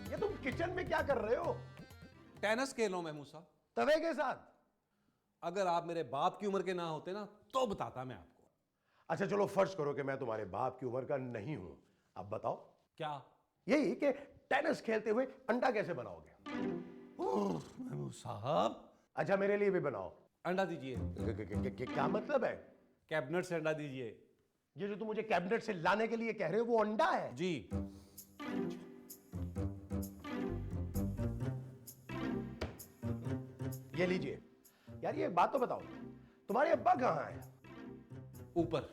ये तुम किचन में क्या कर रहे हो? टेनिस खेलो महमूद साहब। तवे के साथ? अगर आप मेरे बाप की उम्र के ना होते ना तो बताता मैं आपको। अच्छा चलो फर्ज करो कि मैं तुम्हारे बाप की उम्र का नहीं हूं, अब बताओ क्या? यही कि टेनिस खेलते हुए अंडा कैसे बनाओगे? महमूद साहब, अच्छा मेरे लिए भी बनाओ। अंडा दीजिए। क्या मतलब है? कैबिनेट से अंडा दीजिए। ये जो तुम मुझे कैबिनेट से लाने के लिए कह रहे हो वो अंडा है? जी। ये लीजिए। यार ये एक बात तो बताओ, तुम्हारे अब्बा कहां है? ऊपर।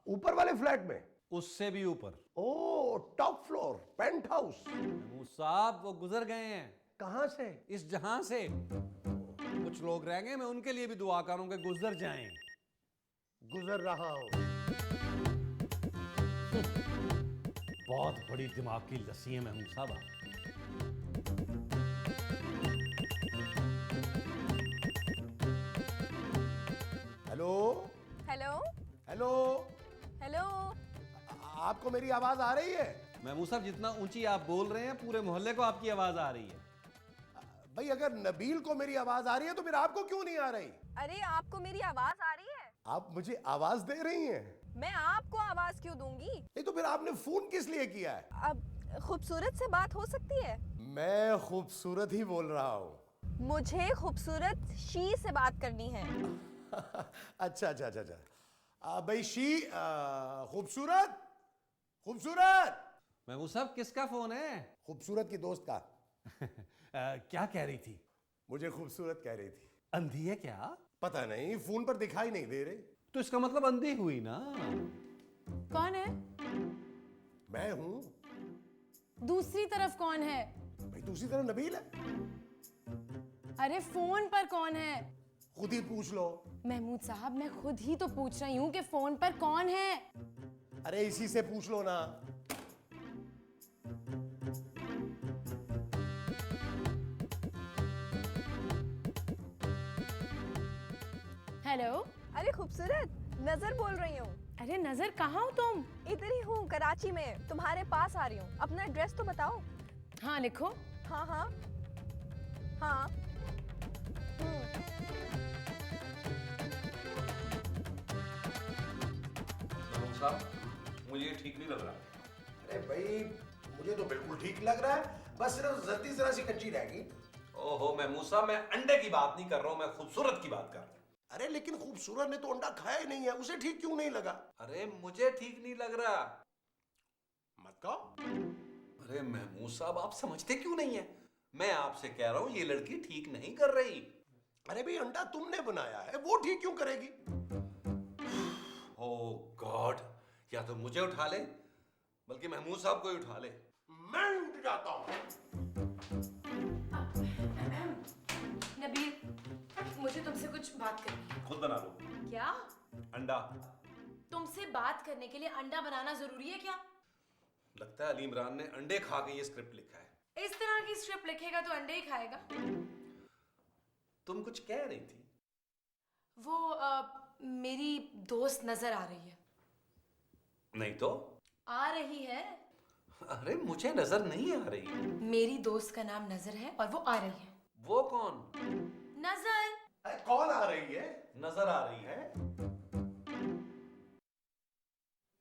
ऊपर वाले फ्लैट में? उससे भी ऊपर। ओ top floor, penthouse. Mahmood sahab वो गुजर गए हैं। कहां से? इस जहां से। कुछ लोग रह गए, मैं उनके लिए भी दुआ करूं कि गुजर जाएं। गुजर रहा हूं। बहुत बड़ी दिमाग की लस्सी है महमूद साहब आप। Hello hello hello, hello. आपको मेरी आवाज आ रही है? महमूद साहब जितना ऊंची आप बोल रहे हैं पूरे मोहल्ले को आपकी आवाज आ रही है। भाई अगर नबील को मेरी आवाज आ रही है तो फिर आपको क्यों नहीं आ रही? अरे आपको मेरी आवाज आ रही है? आप मुझे आवाज दे रही हैं? मैं आपको आवाज क्यों दूंगी? नहीं तो फिर आपने फोन किस लिए किया है? अब खूबसूरत से बात हो सकती है? मैं खूबसूरत ही बोल रहा हूं। मुझे खूबसूरत शी से बात करनी है। अच्छा अच्छा अच्छा अच्छा, भाई शी खूबसूरत खूबसूरत। महमूद साहब किसका फोन है? खूबसूरत की दोस्त का। क्या कह रही थी? मुझे खूबसूरत कह रही थी। अंधी है क्या? पता नहीं, फोन पर दिखाई नहीं दे रही। तो इसका मतलब अंधी हुई ना। कौन है? मैं हूं। दूसरी तरफ कौन है? भाई दूसरी तरफ नबील है। अरे फोन पर कौन है? खुद ही पूछ लो। महमूद साहब मैं खुद ही तो पूछ रही हूँ कि फोन पर कौन है। अरे इसी से पूछ लो ना। हेलो। अरे खूबसूरत, नजर बोल रही हूँ। अरे नजर कहाँ हो तुम? इधर ही हूँ, कराची में, तुम्हारे पास आ रही हूँ। अपना एड्रेस तो बताओ। हाँ लिखो। हाँ हाँ हाँ। महमूद साहब मुझे ठीक नहीं लग रहा। अरे भाई मुझे तो बिल्कुल ठीक लग रहा है, बस सिर्फ जल्दी जरा सी कच्ची रहेगी। ओहो महमूद साहब, मैं अंडे की बात नहीं कर रहा हूं, मैं खूबसूरत की बात कर रहा हूं। अरे लेकिन खूबसूरत ने तो अंडा खाया ही नहीं है, उसे ठीक क्यों नहीं लगा? अरे मुझे ठीक नहीं लग रहा। मत कहो। अरे महमूद साहब आप समझते क्यों नहीं है? मैं आपसे कह रहा हूं ये लड़की ठीक नहीं कर रही। अरे भाई अंडा तुमने बनाया है, वो ठीक क्यों करेगी? ओह गॉड, या तो मुझे उठा ले बल्कि महमूद साहब को ही उठा ले। मैं उठ जाता हूं। नबील मुझे तुमसे कुछ बात करनी है। खुद बना लो क्या? अंडा। तुमसे बात करने के लिए अंडा बनाना जरूरी है क्या? लगता है अली इमरान ने अंडे खा के ये स्क्रिप्ट लिखा है। इस तरह की स्क्रिप्ट लिखेगा तो अंडे ही खाएगा। तुम कुछ कह रही थी? वो मेरी दोस्त नजर आ रही है। नहीं तो। आ रही है। अरे मुझे नजर नहीं आ रही। मेरी दोस्त का नाम नजर है और वो आ रही है। वो कौन? नजर। अरे कौन आ रही है? नजर आ रही है।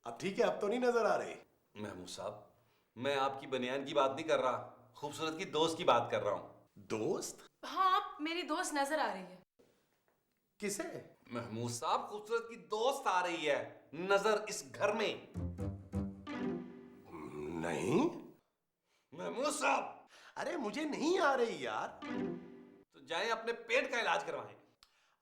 अब ठीक है, अब तो नहीं नजर आ रही। महमूद साहब मैं आपकी बनियान की बात नहीं कर रहा, खूबसूरत की दोस्त की बात कर रहा हूं। दोस्त? हाँ मेरी दोस्त नजर आ रही है। किसे? महमूद साहब खूबसूरत की दोस्त आ रही है नजर इस घर में। नहीं। महमूद साहब। अरे मुझे नहीं आ रही यार। तो जाएं अपने पेट का इलाज करवाएं।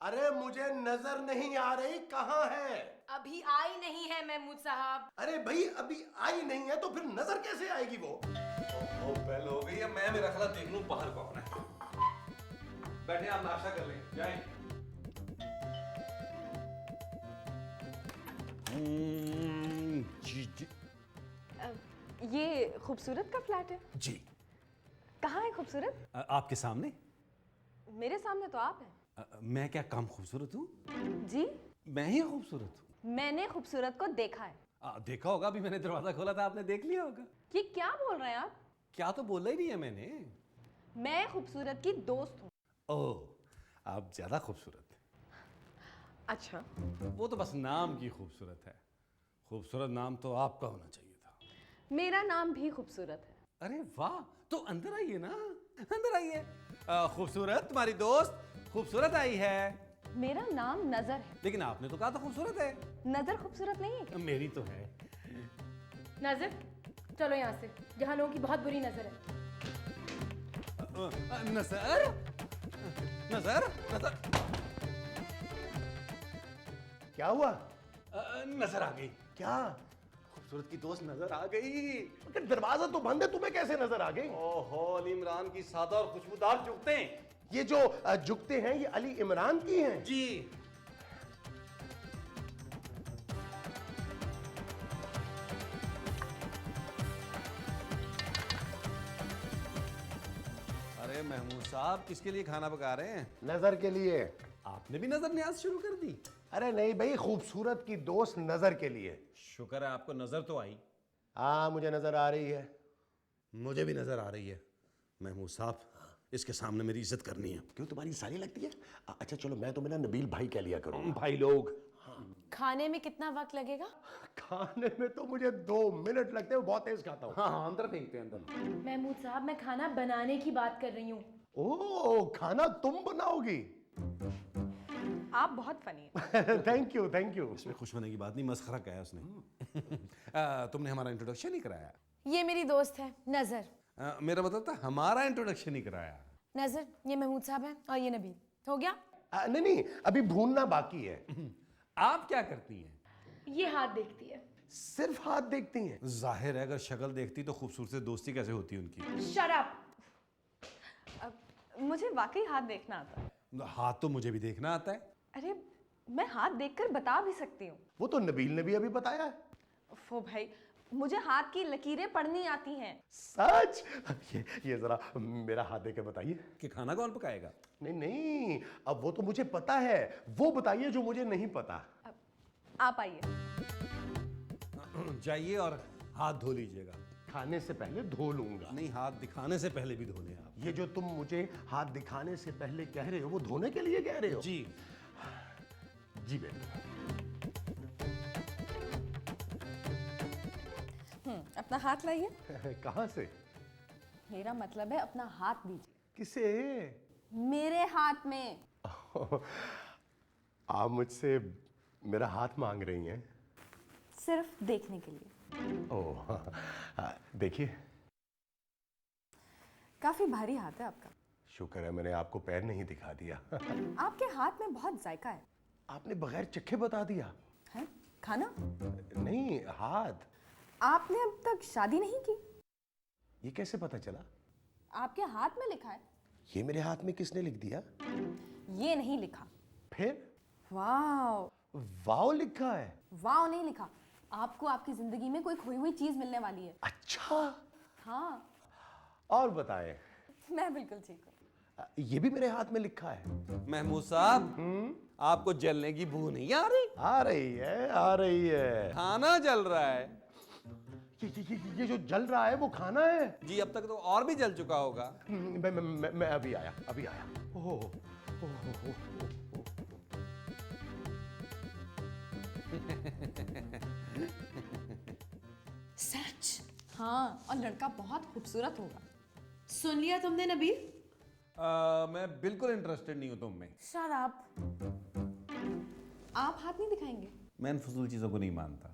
अरे मुझे नजर नहीं आ रही, कहां है? अभी आई नहीं है महमूद साहब। अरे भाई अभी आई नहीं है तो फिर नजर कैसे आएगी वो? ओ पहले हो गई है, मैं मेरा ख्याल देख लूं बाहर कौन है। बैठे आप नाश्ता कर लें, जाएं। जी जी ये खूबसूरत का फ्लैट है? जी। कहाँ है खूबसूरत? आपके सामने। मेरे सामने तो आप हैं। मैं क्या कम खूबसूरत हूँ? जी मैं ही खूबसूरत हूँ। मैंने खूबसूरत को देखा है। देखा होगा, अभी मैंने दरवाजा खोला था, आपने देख लिया होगा। ये क्या बोल रहे हैं आप? क्या तो बोला ही नहीं है मैंने। मैं खूबसूरत की दोस्त हूँ। ओह, आप ज्यादा खूबसूरत हैं। अच्छा, वो तो बस नाम की खूबसूरत है, खूबसूरत नाम तो आपका होना चाहिए था। मेरा नाम भी खूबसूरत है। अरे वाह, तो अंदर आइए ना, अंदर आइए। खूबसूरत तुम्हारी दोस्त खूबसूरत आई है। मेरा नाम नजर है। लेकिन आपने तो कहा था खूबसूरत है। नजर खूबसूरत नहीं है क्या? मेरी तो है। नाजिर, चलो यहाँ से, यहाँ लोगों की बहुत बुरी नजर है। नजर नजर नजर क्या हुआ? नजर आ गई। क्या? खूबसूरत की दोस्त नजर आ गई। मगर दरवाजा तो बंद है, तुम्हें कैसे नजर आ गई? ओहो, अली इमरान की सादा और खुशबूदार जुगते। ये जो झुकते हैं, ये अली इमरान की हैं? जी। अरे महमूद साहब, किसके लिए खाना पका रहे हैं? नजर के लिए। आपने भी नजर न्याज शुरू कर दी? अरे नहीं भाई, खूबसूरत की दोस्त नजर के लिए। शुक्र है आपको नजर तो आई। हाँ, मुझे नजर आ रही है। मुझे भी नजर आ रही है। महमूद साहब, इसके सामने मेरी इज्जत करनी है। क्यों, तुम्हारी साली लगती है? अच्छा चलो, मैं तुम्हें ना नबील भाई कह लिया करूँ। भाई लोग। खाने में कितना वक्त लगेगा? खाने में तो मुझे 2 मिनट लगते हैं, बहुत तेज खाता हूँ। हाँ, अंदर फेंकते हैं अंदर। महमूद साहब, मैं खाना बनाने की बात कर रही हूँ। ओह, खाना तुम बनाओगी? आप बहुत फनी हैं। Thank you, thank you. इसमें खुश होने की बात नहीं, मस्खरा कहा है उसने। तुमने हमारा इंट्रोडक्शन नहीं कराया। ये मेरी दोस्त है नजर। मेरा मतलब था हमारा इंट्रोडक्शन नहीं कराया। नजर, ये महमूद साहब है और ये नबील। हो गया? नहीं नहीं, अभी भूनना बाकी है। आप क्या करती हैं? ये हाथ देखती है। सिर्फ हाथ देखती हैं? जाहिर है, अगर शक्ल देखती तो खूबसूरत से दोस्ती कैसे होती उनकी। शराब। मुझे वाकई हाथ देखना आता है। हाथ तो मुझे भी देखना आता है। अरे, मैं हाथ देखकर बता भी सकती हूँ। वो तो नबील ने भी अभी बताया है। फो भाई, मुझे हाथ की लकीरें पढ़नी आती हैं। सच? ये जरा मेरा हाथ देके बताइए। कि खाना कौन पकाएगा? नहीं नहीं, अब वो तो मुझे पता है, वो बताइए जो मुझे नहीं पता। आप आइए। जाइए और हाथ धो लीजिएगा। खाने से पहले धो लूंगा। नहीं, हाथ दिखाने से पहले भी धो लें आप। ये जो तुम मुझे हाथ दिखाने से पहले कह रहे हो, वो धोने के लिए कह रहे हो? जी। जी बेटा। अपना हाथ लाइए। कहाँ से? मेरा मतलब है अपना हाथ दीजिए। किसे? मेरे हाथ में। आप मुझसे मेरा हाथ मांग रही हैं? सिर्फ देखने के लिए। ओह, देखिए। काफी भारी हाथ है आपका। शुक्र है मैंने आपको पैर नहीं दिखा दिया। आपके हाथ में बहुत जायका है। आपने बगैर चखे बता दिया। है? खाना? नहीं, हाथ। आपने अब तक शादी नहीं की? ये कैसे पता चला? आपके हाथ में लिखा है। ये मेरे हाथ में किसने लिख दिया? ये नहीं लिखा। फिर? वाव। वाव लिखा है? वाव नहीं लिखा। आपको आपकी जिंदगी में कोई खोई हुई चीज मिलने वाली है। अच्छा। हाँ। और बताएं। मैं बिल्कुल ठीक हूँ। ये भी मेरे हाथ में लिखा है। महमूद साहब, आपको जलने की बू नहीं आ रही? आ रही है, आ रही है। खाना जल रहा है। ये जो जल रहा है वो खाना है? जी, अब तक तो और भी जल चुका होगा। मैं अभी आया, अभी आया। ओह, सच? हाँ, और लड़का बहुत खूबसूरत होगा। सुन लिया तुमने नबील? मैं बिल्कुल इंटरेस्टेड नहीं हूं तुम में। शराब। आप हाथ नहीं दिखाएंगे? मैं इन फजूल चीजों को नहीं मानता।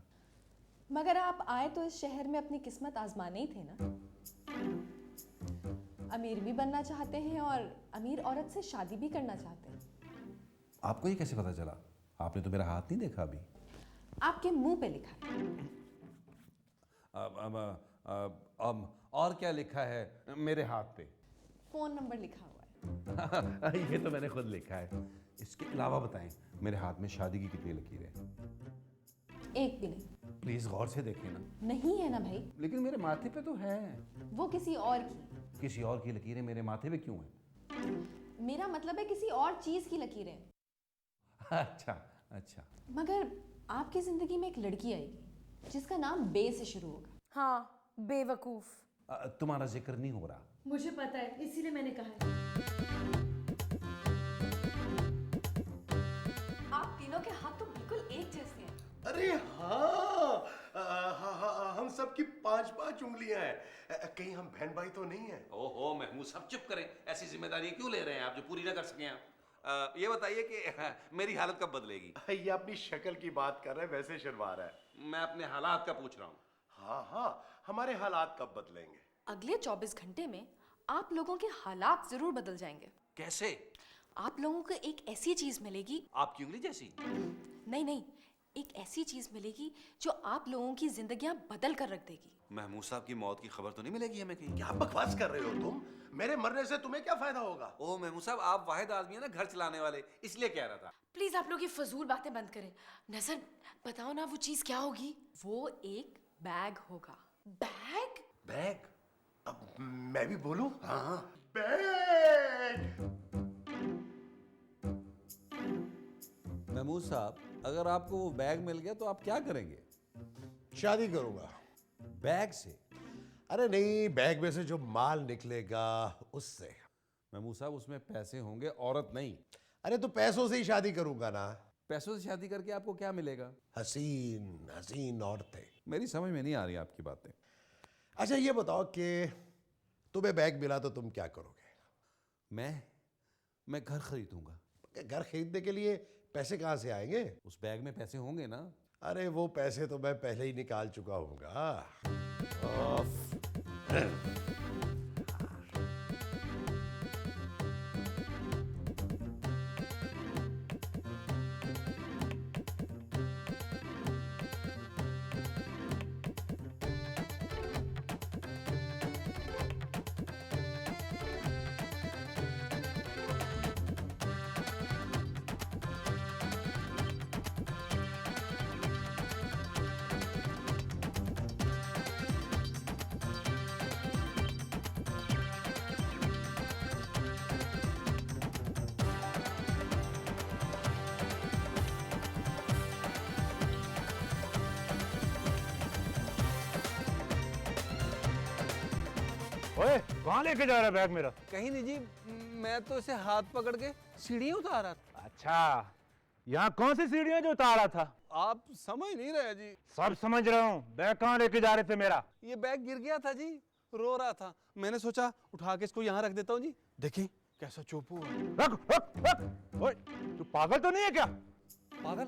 मगर आप आए तो इस शहर में अपनी किस्मत आजमाने ही थे ना। अमीर भी बनना चाहते हैं और अमीर औरत से शादी भी करना चाहते हैं। आपको ये कैसे पता चला? आपने तो मेरा हाथ नहीं देखा अभी। आपके मुंह पे लिखा है। और क्या लिखा है मेरे हाथ पे? फोन नंबर लिखा हुआ है। ये तो मैंने खुद लिखा है। इसके अलावा बताएं, मेरे हाथ में शादी की कितनी लकीरें हैं? एक भी नहीं। प्लीज गौर से देखें ना। नहीं है ना भाई। लेकिन मेरे माथे पे तो है। वो किसी और की। किसी और की लकीरें मेरे माथे पे क्यों हैं? मेरा मतलब है किसी और चीज की लकीरें। अच्छा अच्छा। मगर आपकी जिंदगी में एक लड़की आएगी जिसका नाम बे से शुरू होगा। हाँ, बेवकूफ। तुम्हारा जिक्र नहीं हो रहा। मुझे पता है, इसीलिए मैंने कहा है। आप तीनों के हाथ तो बिल्कुल एक जैसे हैं। अरे हाँ, हाँ, हम सबकी 5-5 उंगलियां हैं। कहीं हम बहन भाई तो नहीं है? ओहो महमूद साहब चुप करें, ऐसी जिम्मेदारी क्यों ले रहे हैं आप जो पूरी ना कर सकें आप? ये बताइए कि मेरी हालत कब बदलेगी? ये अपनी शक्ल की बात कर रहे हैं, वैसे शर्मा रहा है। मैं अपने हालात का पूछ रहा हूँ। हाँ हाँ, हमारे हालात कब बदलेंगे? अगले 24 घंटे में आप लोगों के हालात जरूर बदल जाएंगे। कैसे? आप लोगों को एक ऐसी चीज मिलेगी, आपकी उंगली जैसी? नहीं, एक ऐसी चीज मिलेगी जो आप लोगों की जिंदगियां बदल कर रख देगी। महमूद साहब की मौत की खबर तो नहीं मिलेगी हमें कहीं? क्या बकवास कर रहे हो तुम? मेरे मरने से तुम्हें क्या फायदा होगा? ओह महमूद साहब, आप वाहिद आदमी है ना घर चलाने वाले, इसलिए कह रहा था। प्लीज आप लोग ये फजूल बातें बंद करें। नजर, बताओ ना वो चीज क्या होगी? वो एक बैग होगा। बैग? बैग? अब मैं भी बोलूं? हाँ, बैग। महमूद साहब, अगर आपको वो बैग मिल गया तो आप क्या करेंगे? शादी करूंगा। बैग से? अरे नहीं, बैग में से जो माल निकलेगा उससे। महमूद साहब, उसमें पैसे होंगे, औरत नहीं। अरे तो पैसों से ही शादी करूंगा ना। पैसों से शादी करके आपको क्या मिलेगा? हसीन हसीन औरतें। मेरी समझ में नहीं आ रही आपकी बातें। अच्छा ये बताओ कि तुम्हें बैग मिला तो तुम क्या करोगे? मैं घर खरीदूंगा। घर खरीदने के लिए पैसे कहाँ से आएंगे? उस बैग में पैसे होंगे ना? अरे वो पैसे तो मैं पहले ही निकाल चुका हूँगा। ओए, कहाँ लेके जा रहा है बैग मेरा? कहीं नहीं जी, मैं तो इसे हाथ पकड़ के सीढ़ियाँ उतारा था। अच्छा, यहाँ कौन सी सीढ़ियाँ जो उतारा था? आप समझ नहीं रहे जी। सब समझ रहा हूँ। बैग कहाँ लेके जा रहे थे मेरा? ये बैग गिर गया था जी, रो रहा था। मैंने सोचा उठा के इसको यहाँ रख देता हूँ जी। देखिए कैसा चोपू है। रख रख रख। ओए, तू पागल तो नहीं है क्या? पागल?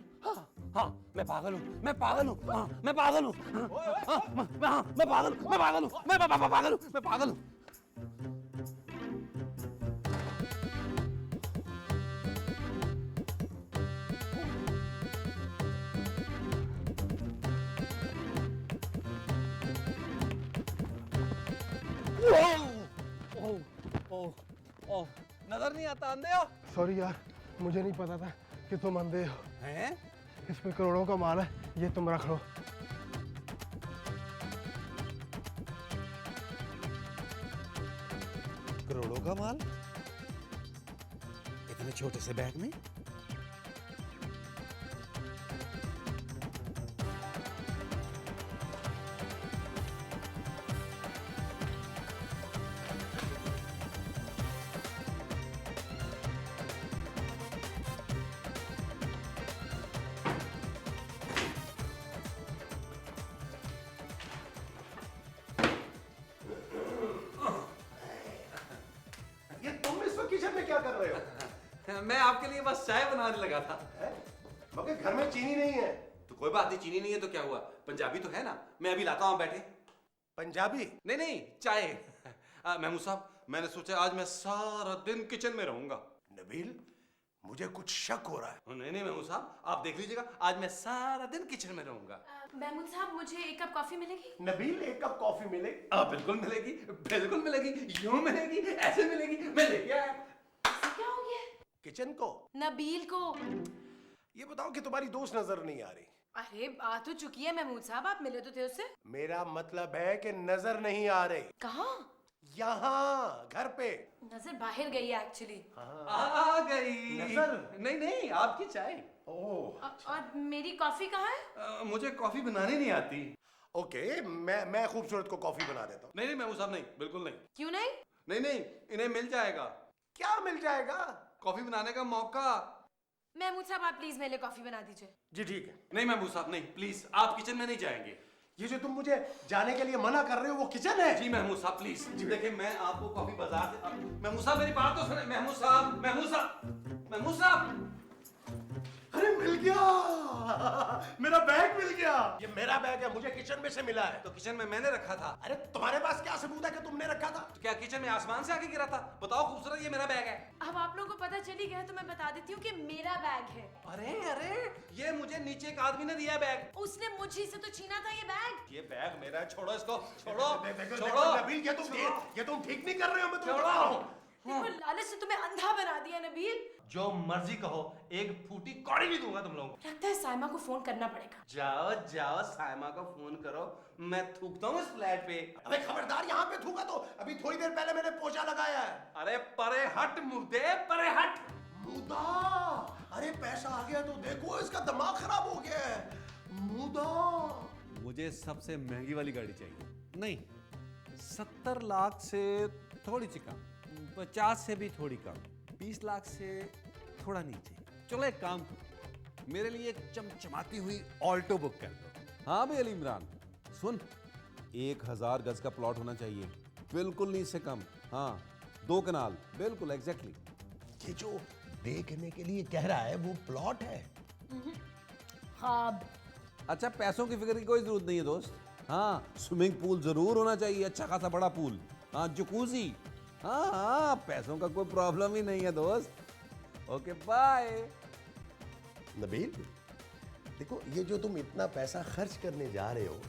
हाँ, मैं पागल हूँ, मैं पागल हूँ, हाँ, मैं पागल हूँ, मैं पागल हूँ, मैं पागल हूँ, मैं पागल हूँ, मैं पागल हूँ। ओह, नजर नहीं आता, अंधे हो? सॉरी यार, मुझे नहीं पता था कि तुम अंधे हो। हैं? इसमें करोड़ों का माल है, ये तुम रख लो। करोड़ों का माल इतने छोटे से बैग में? ये तुम इस वक्त किचन में क्या कर रहे हो? मैं आपके लिए बस चाय बनाने लगा था। मगर घर में चीनी नहीं है। तो कोई बात नहीं, चीनी नहीं है तो क्या हुआ, पंजाबी तो है ना, मैं अभी लाता हूँ, बैठे। पंजाबी? नहीं, चाय। महमूद साहब, मैंने सोचा आज मैं सारा दिन किचन में रहूंगा। नबील, मुझे कुछ शक हो रहा है। नहीं महमूद साहब, आप देख लीजिएगा, आज मैं सारा दिन किचन में रहूंगा। महमूद साहब, मुझे एक कप कॉफी मिलेगी? नबील, एक कप कॉफी मिले? बिल्कुल मिलेगी, बिल्कुल मिलेगी, यूं मिलेगी, ऐसे मिलेगी, मैं लेके आया। इससे क्या हो गया? किचन को? नबील को। ये बताओ कि तुम्हारी दोस्त नजर नहीं आ रही? अरे आ तो चुकी है महमूद साहब, आप मिले तो थे उससे। मेरा मतलब है कि नजर नहीं आ रही। कहाँ? यहाँ घर पे। नजर बाहर गई है एक्चुअली। आ गई नजर? नहीं, आपकी चाय। ओह, और मेरी कॉफी कहाँ है? मुझे कॉफी बनानी नहीं आती। ओके, मैं खूबसूरत को कॉफी बना देता हूँ। नहीं नहीं महमूद साहब, नहीं, बिल्कुल नहीं। क्यों नहीं? नहीं नहीं, इन्हें मिल जाएगा क्या मिल जाएगा? कॉफी बनाने का मौका। महमूद साहब आप प्लीज मेरे लिए कॉफी बना दीजिए। जी ठीक है। नहीं महमूद साहब, नहीं, प्लीज, आप किचन में नहीं जाएंगे। ये जो तुम मुझे जाने के लिए मना कर रहे हो वो किचन है? जी महमूद साहब प्लीज, देखिए मैं आपको कॉफी बाजार से, महमूद साहब मेरी बात तो सुने, महमूद साहब, महमूद साहब, महमूद साहब। अरे मिल गया, मेरा बैग मिल गया। ये मेरा बैग है, मुझे किचन में से मिला है। तो किचन में मैंने रखा था। अरे तुम्हारे पास क्या सबूत है कि तुमने रखा था? तो क्या किचन में आसमान से आके गिरा था? बताओ खूबसूरत, ये मेरा बैग है। अब आप लोगों को पता चली गया है तो मैं बता देती हूँ कि मेरा बैग है। अरे अरे, ये मुझे नीचे एक आदमी ने दिया बैग। उसने मुझे से तो छीना था ये बैग। ये बैग मेरा है, छोड़ो इसको, छोड़ो, देखो, छोड़ो। नबील, ये तुम ठीक नहीं कर रहे हो, मैं तुम्हें छोड़ो। बता रहा हूं। देखो लालच से तुम्हें अंधा बना दिया नबील। जो मर्जी कहो, एक फूटी कौड़ी भी दूंगा तुम लोगों को। लगता है साइमा को फोन करना पड़ेगा। जाओ जाओ, साइमा को फोन करो, मैं थूकता हूँ इस फ्लैट पे। अबे खबरदार, यहाँ पे थूका तो अभी थोड़ी देर पहले मैंने पोछा लगाया है। अरे परे हट मुर्दे, परे हट। मुदा, अरे पैसा आ गया तो देखो, इसका दिमाग खराब हो गया है। मुदा, मुझे सबसे महंगी वाली गाड़ी चाहिए। नहीं, 70 लाख से थोड़ी सी कम, 50 से भी थोड़ी कम, 20 लाख से थोड़ा नीचे। चलो एक काम करो, मेरे लिए एक चमचमाती हुई ऑल्टो बुक कर दो। हाँ भाई अली इमरान, सुन, 1000 गज का प्लॉट होना चाहिए, बिल्कुल नहीं इससे कम। हाँ, 2 कनाल, बिल्कुल एग्जैक्टली। ये जो देखने के लिए कह रहा है वो प्लॉट है? हाँ अच्छा, पैसों की फिक्र की कोई जरूरत नहीं है दोस्त। हाँ, स्विमिंग पूल जरूर होना चाहिए, अच्छा खासा बड़ा पूल। हाँ, जकूजी। हाँ हाँ, पैसों का कोई प्रॉब्लम ही नहीं है दोस्त। Okay bye. नबील, देखो, ये जो तुम इतना पैसा खर्च करने जा रहे हो,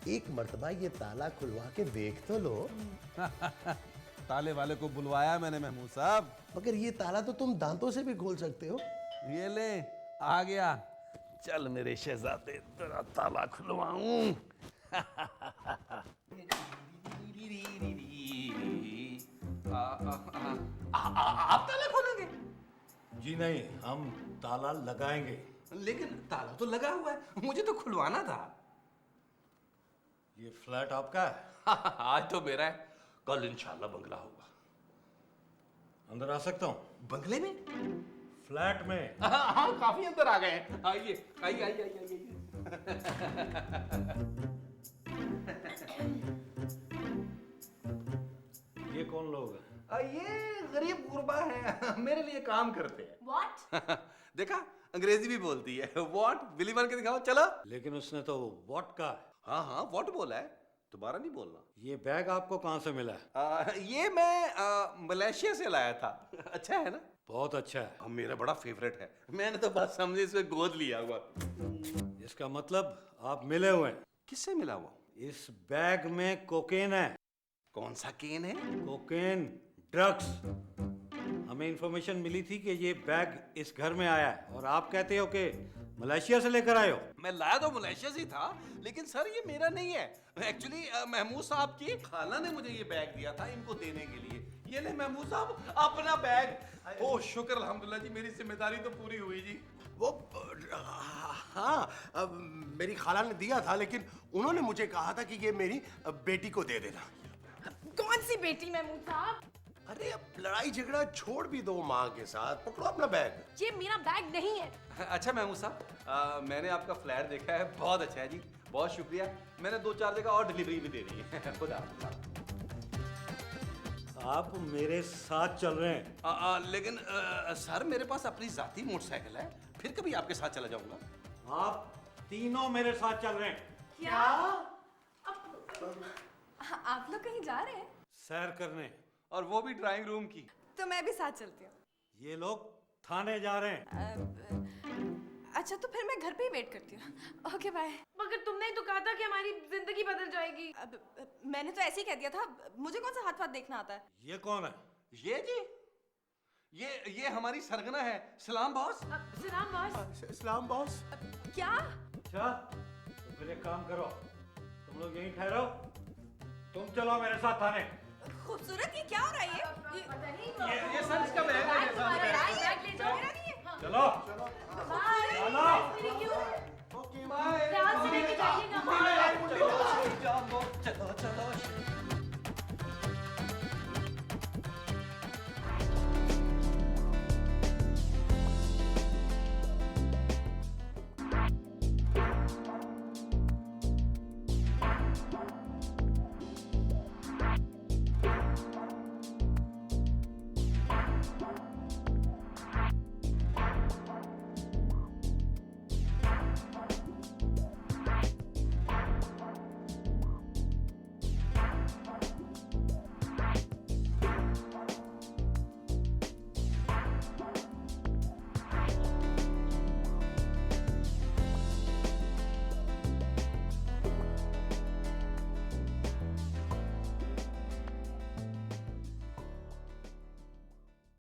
एक मर्तबा ये ताला खुलवा के देख तो लो। ताले वाले को बुलवाया मैंने महमूद साहब। मगर ये ताला तो तुम दांतों से भी खोल सकते हो। ये ले, आ गया। चल मेरे शहजादे, तेरा ताला खुलवाऊं। आप ताला खोलेंगे? जी नहीं, हम ताला लगाएंगे। लेकिन ताला तो लगा हुआ है, मुझे तो खुलवाना था। ये फ्लैट आपका है? आज तो मेरा है, कल इंशाल्लाह बंगला होगा। अंदर आ सकता हूँ? बंगले में? फ्लैट में? हाँ, काफी अंदर आ गए हैं। आइए आइए आइए आइए। ये कौन लोग हैं? ये गरीब गुरबा है, मेरे लिए काम करते हैं। व्हाट? देखा, अंग्रेजी भी बोलती है। व्हाट? बिली बन के दिखाओ, चलो। लेकिन उसने तो वॉट का है। हाँ हाँ, व्हाट बोला है, दोबारा नहीं बोलना। ये बैग आपको कहाँ से मिला है? ये मैं मलेशिया से लाया था। अच्छा है ना? बहुत अच्छा है। अब मेरा बड़ा फेवरेट है, मैंने तो बस समझे इसमें गोद लिया हुआ। इसका मतलब आप मिले हुए हैं। किससे मिला हुआ? इस बैग में कोकेन है। कौन सा केन है? Cocaine, drugs. हमें इंफॉर्मेशन मिली थी कि ये बैग इस घर में आया है और आप कहते हो कि मलेशिया से लेकर आए हो। मैं लाया तो मलेशिया से ही था, लेकिन सर ये मेरा नहीं है। एक्चुअली महमूद साहब की खाला ने मुझे ये बैग दिया था इनको देने के लिए। ये ले महमूद साहब, अपना बैग। ओह शुक्र अल्हम्दुलिल्लाह जी, मेरी जिम्मेदारी तो पूरी हुई जी। वो हाँ, अब मेरी खाला ने दिया था, लेकिन उन्होंने मुझे कहा था कि ये मेरी बेटी को दे देना। कौन सी बेटी महमूद साहब? अरे अब लड़ाई झगड़ा छोड़ भी दो माँ के साथ, पकड़ो अपना बैग। ये मेरा बैग नहीं है। अच्छा महमूद साहब, मैंने आपका फ्लैट देखा है, बहुत अच्छा है जी, बहुत शुक्रिया। मैंने 2-4 जगह और डिलीवरी भी दे दी है। खुदा हाफ़िज़। आप मेरे साथ चल रहे हैं? लेकिन सर मेरे पास अपनी जाती मोटरसाइकिल है, फिर कभी आपके साथ चला जाऊंगा। आप तीनों मेरे साथ चल रहे हैं। क्या? आप लोग कहीं जा रहे हैं? सैर करने। और वो भी ड्राइंग रूम की। तो मैं भी साथ चलती हूँ। ये लोग थाने जा रहे हैं। अच्छा, तो फिर मैं घर पे ही वेट करती हूँ। Okay bye. मगर तुमने ही तो कहा था कि हमारी जिंदगी बदल जाएगी। मैंने तो ऐसे ही कह दिया था, मुझे कौन सा हाथ वाथ देखना आता है? ये कौन है? ये जी, ये हमारी सरगना है। सलाम बॉस। सलाम बॉस। इस्लाम बॉस। क्या? अच्छा, तो फिर एक काम करो, तुम लोग यहीं ठहरो, तुम चलो मेरे साथ थाने। खूबसूरत, ये क्या हो रहा है? ये सर इसका बैग है। बैग ले जाओ। चलो चलो। बाय। चलो। ध्यान से लेके जाइएगा। चलो चलो